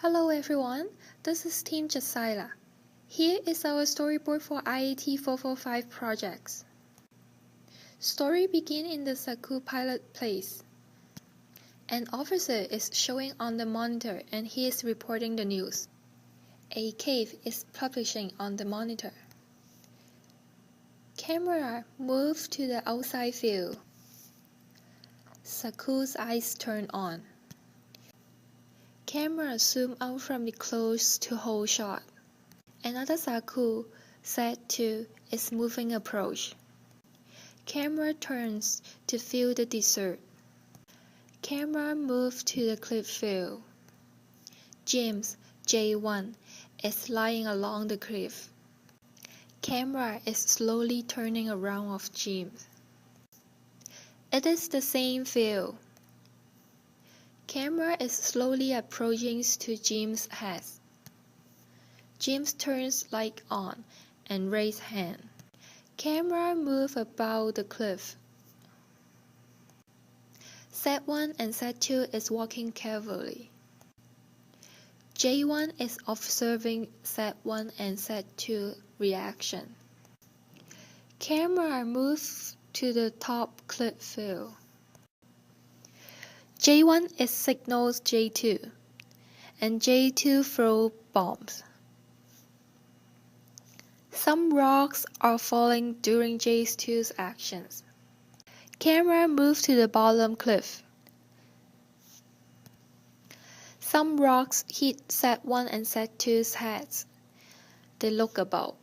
Hello everyone, this is Team JiaSaiLa. Here is our storyboard for iat445 projects. Story begin in the Saku pilot place. An officer is showing on the monitor and he is reporting the news. A cave is publishing on the monitor. Camera move to the outside view. Saku's eyes turn on. Camera zoom out from the close to whole shot. Another Saku, set to, is moving approach. Camera turns to view the desert. Camera move to the cliff view. James, J1, is lying along the cliff. Camera is slowly turning around of James. It is the same view. Camera is slowly approaching to Jim's head. James turns light on and raises hand. Camera move about the cliff. Set 1 and Set 2 is walking carefully. J1 is observing Set 1 and Set 2 reaction. Camera moves to the top cliff view. J1 is signals J2, and J2 throw bombs. Some rocks are falling during J2's actions. Camera moves to the bottom cliff. Some rocks hit Set 1 and Set 2's heads. They look above.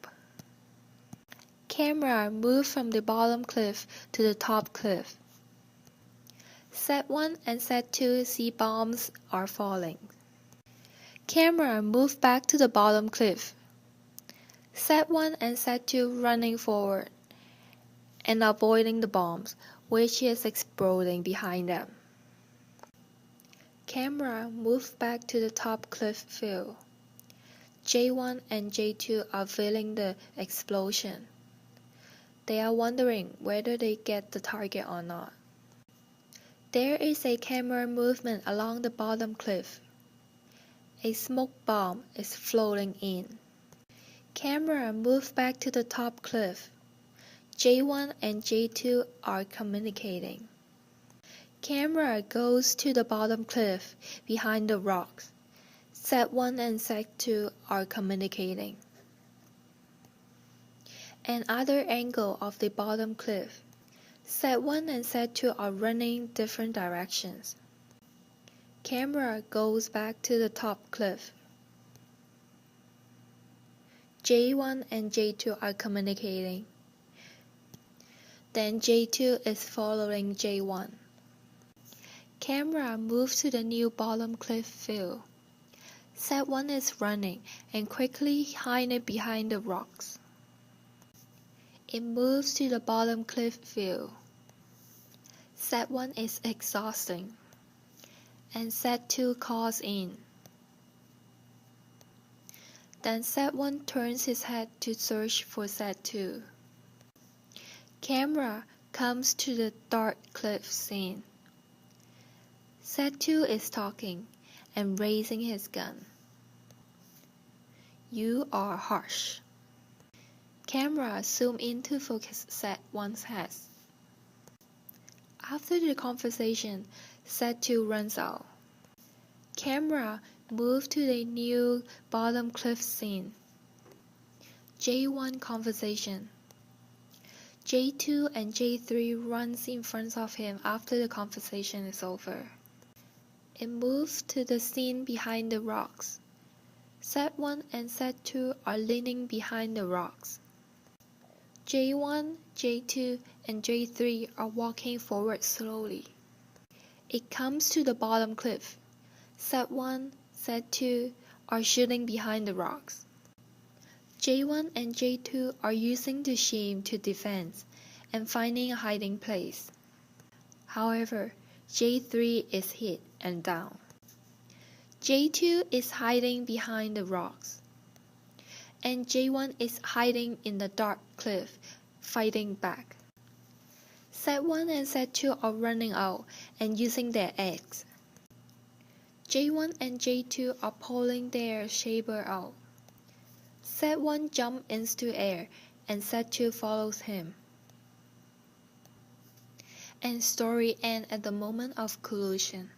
Camera moves from the bottom cliff to the top cliff. Set 1 and Set 2 see bombs are falling. Camera move back to the bottom cliff. Set 1 and Set 2 running forward and avoiding the bombs, which is exploding behind them. Camera move back to the top cliff view. J1 and J2 are feeling the explosion. They are wondering whether they get the target or not. There is a camera movement along the bottom cliff. A smoke bomb is floating in. Camera moves back to the top cliff. J1 and J2 are communicating. Camera goes to the bottom cliff behind the rocks. Set 1 and Set 2 are communicating. Another angle of the bottom cliff. Set 1 and Set 2 are running different directions. Camera goes back to the top cliff. J1 and J2 are communicating. Then J2 is following J1. Camera moves to the new bottom cliff view. Set 1 is running and quickly hiding behind the rocks. It moves to the bottom cliff view. Set 1 is exhausting, and Set 2 calls in. Then Set 1 turns his head to search for Set 2. Camera comes to the dark cliff scene. Set 2 is talking and raising his gun. You are harsh. Camera zoom in to focus Set 1's head. After the conversation, Set 2 runs out. Camera move to the new bottom cliff scene. J1 conversation. J2 and J3 runs in front of him after the conversation is over. It moves to the scene behind the rocks. Set 1 and Set 2 are leaning behind the rocks. J1, J2, and J3 are walking forward slowly. It comes to the bottom cliff. Set 1, Set 2 are shooting behind the rocks. J1 and J2 are using the shame to defend and finding a hiding place. However, J3 is hit and down. J2 is hiding behind the rocks. And J1 is hiding in the dark cliff, fighting back. Set 1 and Set 2 are running out and using their eggs. J1 and J2 are pulling their saber out. Set 1 jumps into air, and Set 2 follows him. And story ends at the moment of collision.